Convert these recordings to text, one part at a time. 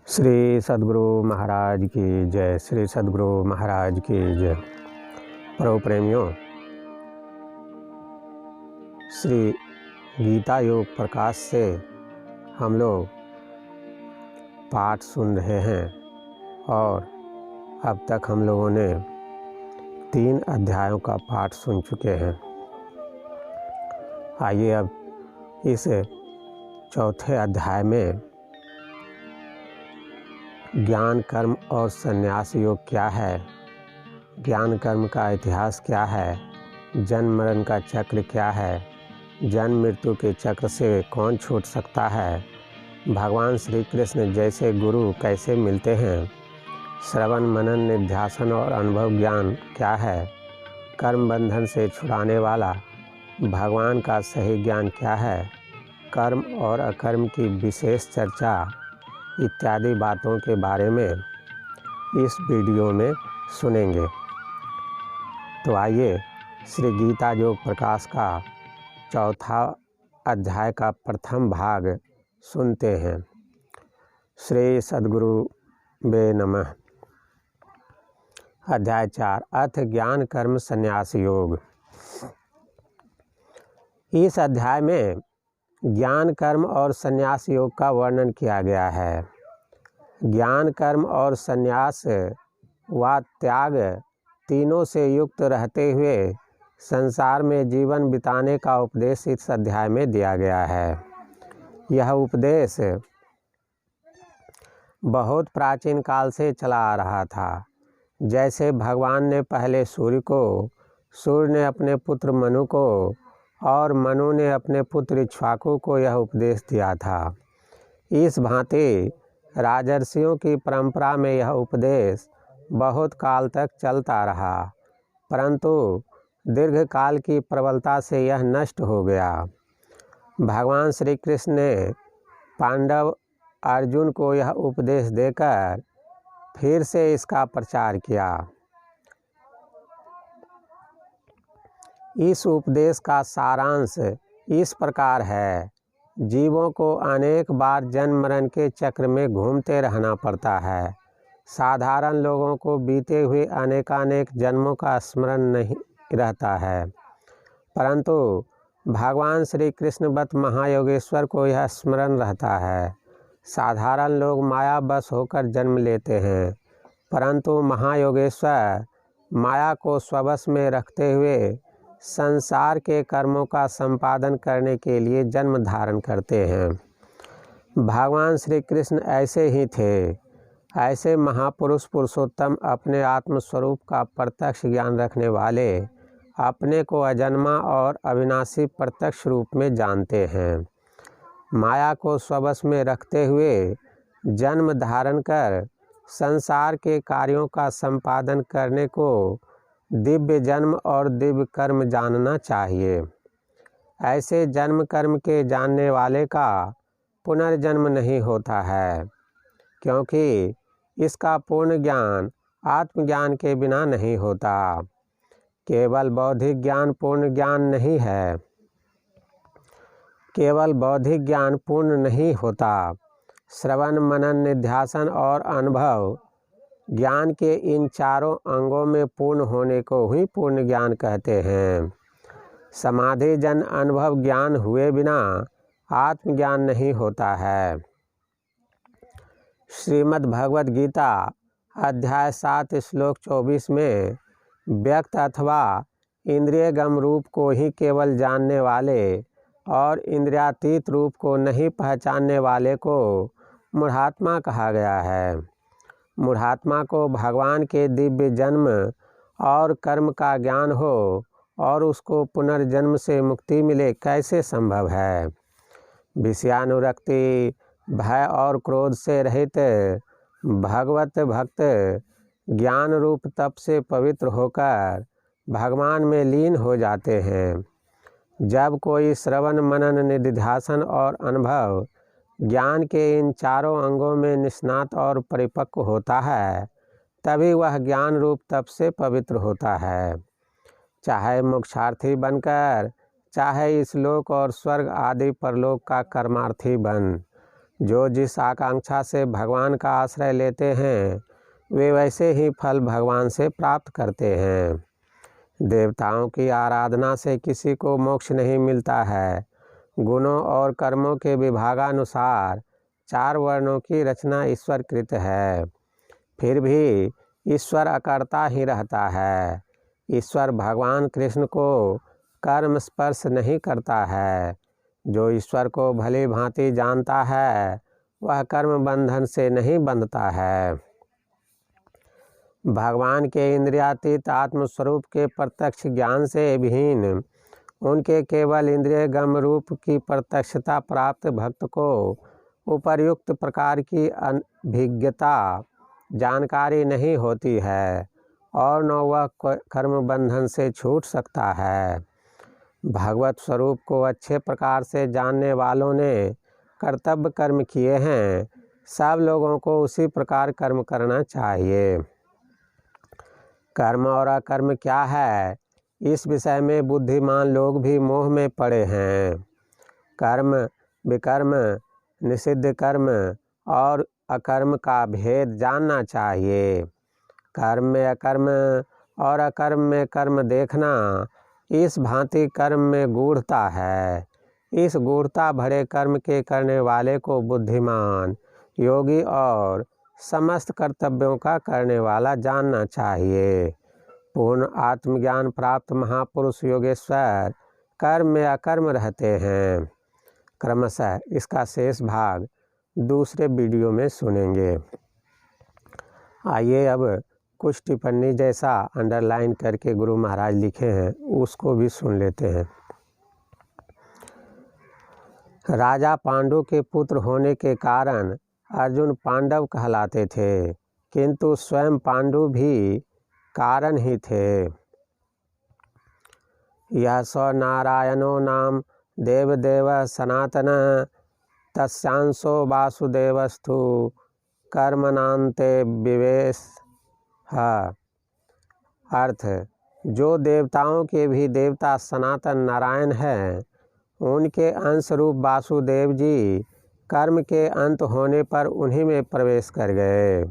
श्री सद्गुरु महाराज की जय। श्री सद्गुरु महाराज की जय। प्रभु प्रेमियों, श्री गीता योग प्रकाश से हम लोग पाठ सुन रहे हैं और अब तक हम लोगों ने 3 अध्यायों का पाठ सुन चुके हैं। आइए अब इस चौथे अध्याय में ज्ञान कर्म और संन्यास योग क्या है, ज्ञान कर्म का इतिहास क्या है, जन्म मरण का चक्र क्या है, जन्म मृत्यु के चक्र से कौन छूट सकता है, भगवान श्री कृष्ण जैसे गुरु कैसे मिलते हैं, श्रवण मनन निध्यासन और अनुभव ज्ञान क्या है, कर्म बंधन से छुड़ाने वाला भगवान का सही ज्ञान क्या है, कर्म और अकर्म की विशेष चर्चा इत्यादि बातों के बारे में इस वीडियो में सुनेंगे। तो आइए श्री गीता योग प्रकाश का चौथा अध्याय का प्रथम भाग सुनते हैं। श्री सद्गुरु बे नमः। अध्याय 4 अर्थ ज्ञान कर्म संन्यास योग। इस अध्याय में ज्ञान कर्म और संन्यास योग का वर्णन किया गया है। ज्ञान कर्म और संन्यास व त्याग तीनों से युक्त रहते हुए संसार में जीवन बिताने का उपदेश इस अध्याय में दिया गया है। यह उपदेश बहुत प्राचीन काल से चला आ रहा था। जैसे भगवान ने पहले सूर्य को, सूर्य ने अपने पुत्र मनु को और मनु ने अपने पुत्र इक्ष्वाकु को यह उपदेश दिया था। इस भांति राजर्षियों की परंपरा में यह उपदेश बहुत काल तक चलता रहा, परंतु दीर्घ काल की प्रबलता से यह नष्ट हो गया। भगवान श्री कृष्ण ने पांडव अर्जुन को यह उपदेश देकर फिर से इसका प्रचार किया। इस उपदेश का सारांश इस प्रकार है। जीवों को अनेक बार जन्म मरण के चक्र में घूमते रहना पड़ता है। साधारण लोगों को बीते हुए अनेकानेक जन्मों का स्मरण नहीं रहता है, परंतु भगवान श्री कृष्णवत महायोगेश्वर को यह स्मरण रहता है। साधारण लोग माया बस होकर जन्म लेते हैं, परंतु महायोगेश्वर माया को स्ववश में रखते हुए संसार के कर्मों का संपादन करने के लिए जन्म धारण करते हैं। भगवान श्री कृष्ण ऐसे ही थे। ऐसे महापुरुष पुरुषोत्तम अपने आत्मस्वरूप का प्रत्यक्ष ज्ञान रखने वाले अपने को अजन्मा और अविनाशी प्रत्यक्ष रूप में जानते हैं। माया को स्ववश में रखते हुए जन्म धारण कर संसार के कार्यों का संपादन करने को दिव्य जन्म और दिव्य कर्म जानना चाहिए। ऐसे जन्म कर्म के जानने वाले का पुनर्जन्म नहीं होता है, क्योंकि इसका पूर्ण ज्ञान आत्मज्ञान के बिना नहीं होता। केवल बौद्धिक ज्ञान पूर्ण ज्ञान नहीं है। केवल बौद्धिक ज्ञान पूर्ण नहीं होता। श्रवण मनन निध्यासन और अनुभव ज्ञान के इन चारों अंगों में पूर्ण होने को ही पूर्ण ज्ञान कहते हैं। समाधि जन अनुभव ज्ञान हुए बिना आत्मज्ञान नहीं होता है। श्रीमद् भगवद गीता अध्याय 7 श्लोक 24 में व्यक्त अथवा इंद्रियगम रूप को ही केवल जानने वाले और इंद्रियातीत रूप को नहीं पहचानने वाले को मूढ़ात्मा कहा गया है। मूढ़ात्मा को भगवान के दिव्य जन्म और कर्म का ज्ञान हो और उसको पुनर्जन्म से मुक्ति मिले कैसे संभव है। विषयानुरक्ति, भय और क्रोध से रहित भगवत भक्त ज्ञान रूप तप से पवित्र होकर भगवान में लीन हो जाते हैं। जब कोई श्रवण मनन निधिध्यासन और अनुभव ज्ञान के इन चारों अंगों में निष्णात और परिपक्व होता है, तभी वह ज्ञान रूप तप से पवित्र होता है। चाहे मोक्षार्थी बनकर, चाहे इस लोक और स्वर्ग आदि परलोक का कर्मार्थी बन, जो जिस आकांक्षा से भगवान का आश्रय लेते हैं वे वैसे ही फल भगवान से प्राप्त करते हैं। देवताओं की आराधना से किसी को मोक्ष नहीं मिलता है। गुणों और कर्मों के विभागानुसार 4 वर्णों की रचना ईश्वर कृत है। फिर भी ईश्वर अकर्ता ही रहता है। ईश्वर भगवान कृष्ण को कर्म स्पर्श नहीं करता है। जो ईश्वर को भली भांति जानता है वह कर्म बंधन से नहीं बंधता है। भगवान के इंद्रियातीत आत्मस्वरूप के प्रत्यक्ष ज्ञान से विहीन उनके केवल इंद्रिय गम रूप की प्रत्यक्षता प्राप्त भक्त को उपर्युक्त प्रकार की अभिज्ञता जानकारी नहीं होती है और न वह कर्म बंधन से छूट सकता है। भगवत स्वरूप को अच्छे प्रकार से जानने वालों ने कर्तव्य कर्म किए हैं। सब लोगों को उसी प्रकार कर्म करना चाहिए। कर्म और अकर्म क्या है, इस विषय में बुद्धिमान लोग भी मोह में पड़े हैं। कर्म, विकर्म, निषिद्ध कर्म और अकर्म का भेद जानना चाहिए। कर्म में अकर्म और अकर्म में कर्म देखना, इस भांति कर्म में गूढ़ता है। इस गूढ़ता भरे कर्म के करने वाले को बुद्धिमान, योगी और समस्त कर्तव्यों का करने वाला जानना चाहिए। पूर्ण आत्मज्ञान प्राप्त महापुरुष योगेश्वर कर्म में अकर्म रहते हैं। क्रमशः इसका शेष भाग दूसरे वीडियो में सुनेंगे। आइए अब कुछ टिप्पणी जैसा अंडरलाइन करके गुरु महाराज लिखे हैं उसको भी सुन लेते हैं। राजा पांडु के पुत्र होने के कारण अर्जुन पांडव कहलाते थे, किंतु स्वयं पांडु भी कारण ही थे। यह स नारायणो नाम देवदेव सनातन तस्यांशो वासुदेवस्तु कर्मणान्ते विवेश। अर्थ, जो देवताओं के भी देवता सनातन नारायण हैं, उनके अंश रूप वासुदेव जी कर्म के अंत होने पर उन्हीं में प्रवेश कर गए।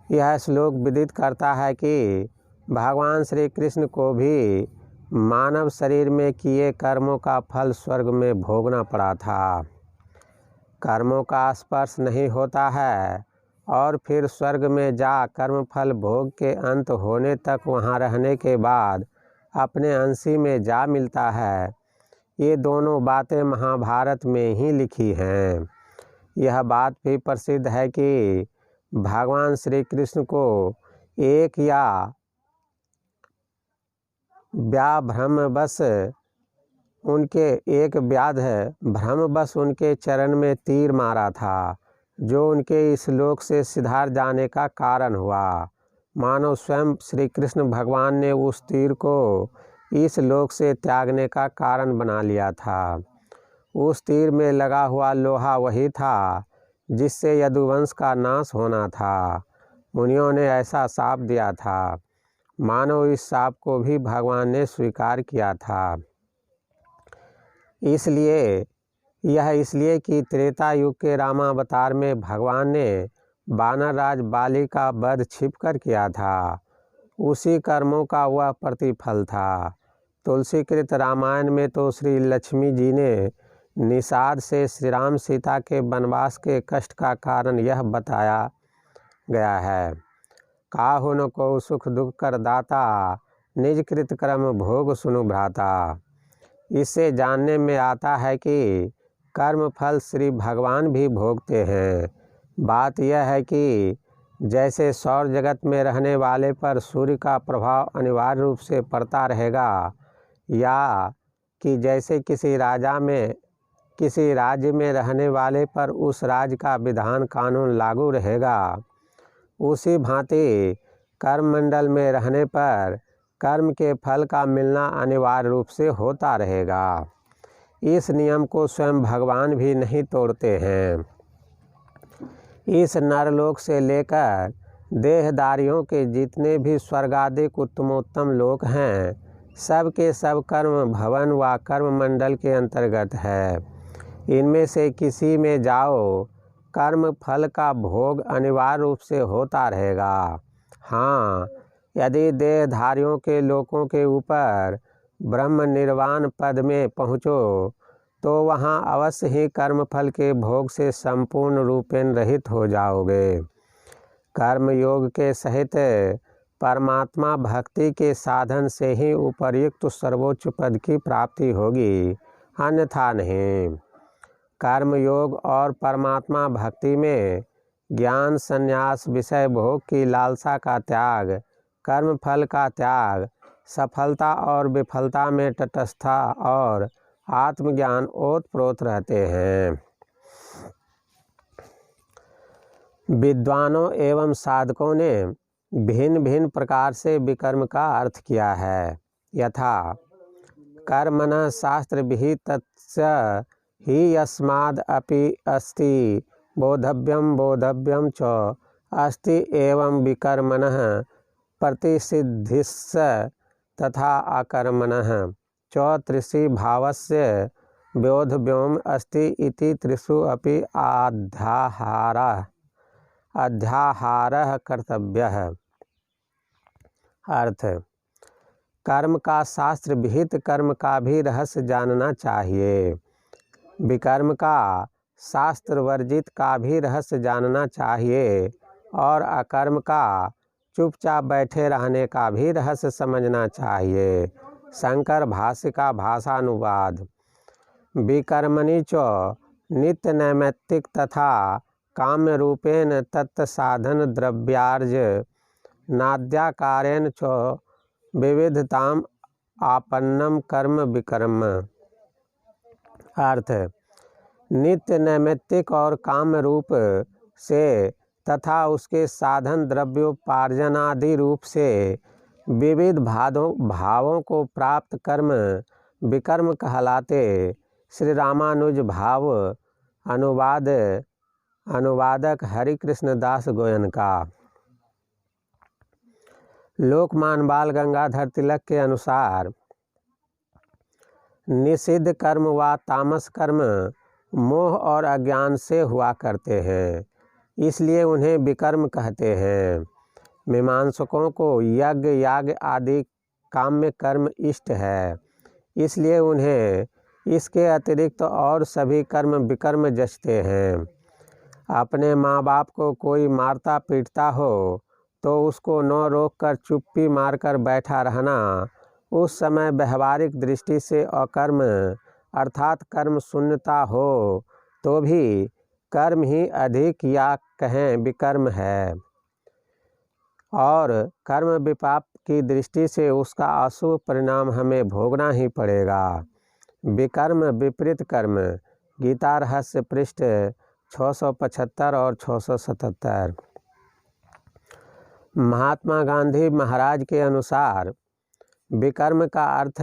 यह श्लोक विदित करता है कि भगवान श्री कृष्ण को भी मानव शरीर में किए कर्मों का फल स्वर्ग में भोगना पड़ा था। कर्मों का स्पर्श नहीं होता है और फिर स्वर्ग में जा कर्म फल भोग के अंत होने तक वहाँ रहने के बाद अपने अंशी में जा मिलता है। ये दोनों बातें महाभारत में ही लिखी हैं। यह बात भी प्रसिद्ध है कि भगवान श्री कृष्ण को एक या भ्रमवश उनके चरण में तीर मारा था, जो उनके इस लोक से सिधार जाने का कारण हुआ। मानो स्वयं श्री कृष्ण भगवान ने उस तीर को इस लोक से त्यागने का कारण बना लिया था। उस तीर में लगा हुआ लोहा वही था जिससे यदुवंश का नाश होना था। मुनियों ने ऐसा शाप दिया था, मानो इस शाप को भी भगवान ने स्वीकार किया था। इसलिए कि त्रेता युग के रामावतार में भगवान ने वानर राज बाली का वध छिपकर किया था। उसी कर्मों का वह प्रतिफल था। तुलसीकृत रामायण में तो श्री लक्ष्मी जी ने निषाद से श्री राम सीता के वनवास के कष्ट का कारण यह बताया गया है। काहु न को सुख दुख कर दाता, निज कृत कर्म भोग सुनु भ्राता। इससे जानने में आता है कि कर्म फल श्री भगवान भी भोगते हैं। बात यह है कि जैसे सौर जगत में रहने वाले पर सूर्य का प्रभाव अनिवार्य रूप से पड़ता रहेगा, या कि जैसे किसी राज्य में रहने वाले पर उस राज्य का विधान कानून लागू रहेगा, उसी भांति कर्म मंडल में रहने पर कर्म के फल का मिलना अनिवार्य रूप से होता रहेगा। इस नियम को स्वयं भगवान भी नहीं तोड़ते हैं। इस नरलोक से लेकर देहधारियों के जितने भी स्वर्गादिक उत्तमोत्तम लोक हैं, सब के सब कर्म भवन व कर्म मंडल के अंतर्गत है। इनमें से किसी में जाओ कर्म फल का भोग अनिवार्य रूप से होता रहेगा। हाँ, यदि देहधारियों के लोगों के ऊपर ब्रह्म निर्वाण पद में पहुँचो तो वहाँ अवश्य ही कर्मफल के भोग से संपूर्ण रूपेण रहित हो जाओगे। कर्म योग के सहित परमात्मा भक्ति के साधन से ही उपर्युक्त सर्वोच्च पद की प्राप्ति होगी, अन्यथा नहीं। कर्म योग और परमात्मा भक्ति में ज्ञान संन्यास विषय भोग की लालसा का त्याग, कर्म फल का त्याग, सफलता और विफलता में तटस्थता और आत्मज्ञान ओतप्रोत रहते हैं। विद्वानों एवं साधकों ने भिन्न भिन्न प्रकार से विकर्म का अर्थ किया है। यथा कर्मणः शास्त्र विहितस्य ही यस्माद् अपि अस्ति बोधव्यम च अस्ति एवं विकर्मणः प्रतिसिद्धिस्य तथा अकर्मणः च त्रिषि भावस्य बोधव्यम अस्ति इति त्रिषु अपि अध्याहारः कर्तव्यः। अर्थ, कर्म का शास्त्र विहित कर्म का भी रहस्य जानना चाहिए, विकर्म का शास्त्र वर्जित का भी रहस्य जानना चाहिए और अकर्म का चुपचाप बैठे रहने का भी रहस्य समझना चाहिए। शंकर भाष्य का भाषानुवाद। विकर्मणि च नित्य नैमित्तिक तथा काम्य रूपेण तत्साधन द्रव्यार्ज नाद्याकारेण च विविधताम आपन्नम कर्म विकर्म। अर्थ, नित्य नैमित्तिक और काम्य रूप से तथा उसके साधन द्रव्योपार्जनादि रूप से विविध भावों को प्राप्त कर्म विकर्म कहलाते। श्री रामानुज भाव अनुवादक हरिकृष्ण दास गोयन का। लोकमान्य बाल गंगाधर तिलक के अनुसार निषिद्ध कर्म व तामस कर्म मोह और अज्ञान से हुआ करते हैं, इसलिए उन्हें विकर्म कहते हैं। मीमांसकों को यज्ञ याग आदि काम्य कर्म इष्ट है, इसलिए उन्हें इसके अतिरिक्त और सभी कर्म विकर्म जचते हैं। अपने माँ बाप को कोई मारता पीटता हो तो उसको न रोककर चुप्पी मारकर बैठा रहना उस समय व्यवहारिक दृष्टि से अकर्म अर्थात कर्म शून्यता हो तो भी कर्म ही अधिक या कहें विकर्म है, और कर्म विपाक की दृष्टि से उसका अशुभ परिणाम हमें भोगना ही पड़ेगा। विकर्म विपरीत कर्म। गीता रहस्य पृष्ठ 675 और 677। महात्मा गांधी महाराज के अनुसार विकर्म का अर्थ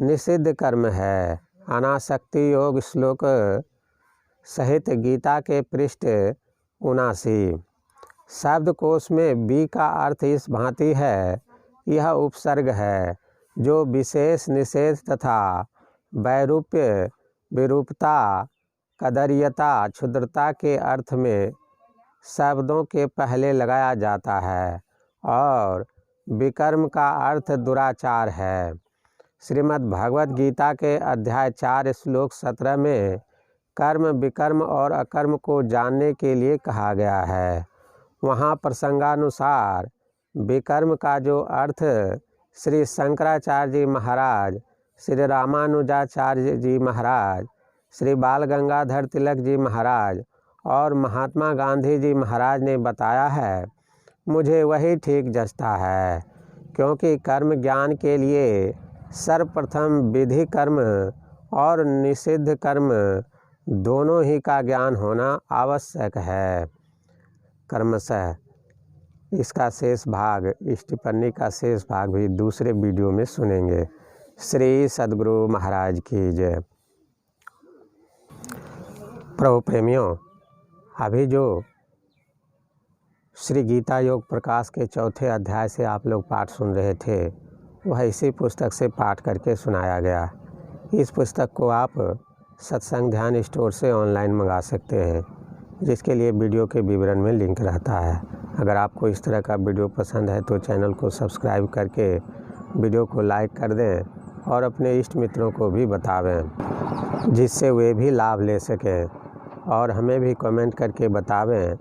निषिद्ध कर्म है। अनासक्ति योग श्लोक सहित गीता के पृष्ठ 79। शब्दकोश में बी का अर्थ इस भांति है, यह उपसर्ग है जो विशेष निषेध तथा वैरूप्य विरूपता कदर्यता क्षुद्रता के अर्थ में शब्दों के पहले लगाया जाता है, और विकर्म का अर्थ दुराचार है। श्रीमद् भगवत गीता के अध्याय 4 श्लोक 17 में कर्म विकर्म और अकर्म को जानने के लिए कहा गया है। वहाँ प्रसंगानुसार विकर्म का जो अर्थ श्री शंकराचार्य जी महाराज, श्री रामानुजाचार्य जी महाराज, श्री बाल गंगाधर तिलक जी महाराज और महात्मा गांधी जी महाराज ने बताया है, मुझे वही ठीक जचता है, क्योंकि कर्म ज्ञान के लिए सर्वप्रथम विधि कर्म और निषिद्ध कर्म दोनों ही का ज्ञान होना आवश्यक है। कर्मशः इसका शेष भाग, इस टिप्पणी का शेष भाग भी दूसरे वीडियो में सुनेंगे। श्री सद्गुरु महाराज की जय। प्रभु प्रेमियों, अभी जो श्री गीता योग प्रकाश के 4थे अध्याय से आप लोग पाठ सुन रहे थे, वह इसी पुस्तक से पाठ करके सुनाया गया। इस पुस्तक को आप सत्संग ध्यान स्टोर से ऑनलाइन मंगा सकते हैं। जिसके लिए वीडियो के विवरण में लिंक रहता है। अगर आपको इस तरह का वीडियो पसंद है तो चैनल को सब्सक्राइब करके वीडियो को लाइक कर दें और अपने इष्ट मित्रों को भी बतावें, जिससे वे भी लाभ ले सकें। और हमें भी कमेंट करके बतावें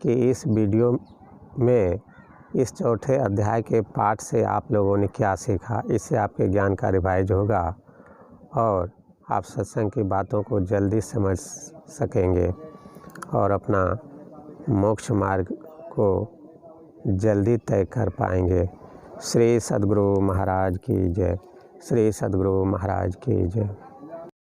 कि इस वीडियो में इस चौथे अध्याय के पाठ से आप लोगों ने क्या सीखा। इससे आपके ज्ञान का रिवाइज होगा और आप सत्संग की बातों को जल्दी समझ सकेंगे और अपना मोक्ष मार्ग को जल्दी तय कर पाएंगे। श्री सद्गुरु महाराज की जय। श्री सद्गुरु महाराज की जय।